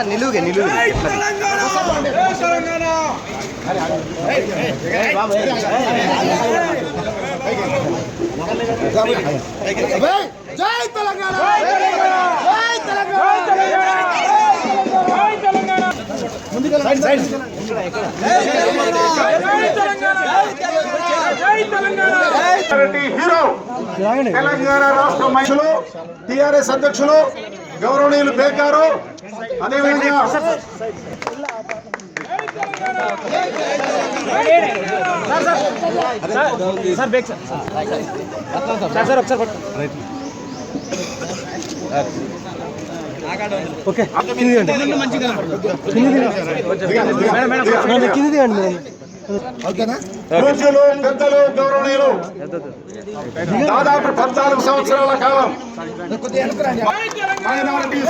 నిలువుగే నిలువుగే జై తెలంగాణ జై తెలంగాణ ముందుగా సైడ్ హీరో తెలంగాణ రాష్ట్ర మహిళలు టిఆర్ఎస్ అధ్యక్షులు గౌరవనీయులు బేకారు అదేవిధంగా పూజ్యులు పెద్దలు గౌరవనీయులు దాదాపు 14 సంవత్సరాల కాలం మైనారిటీ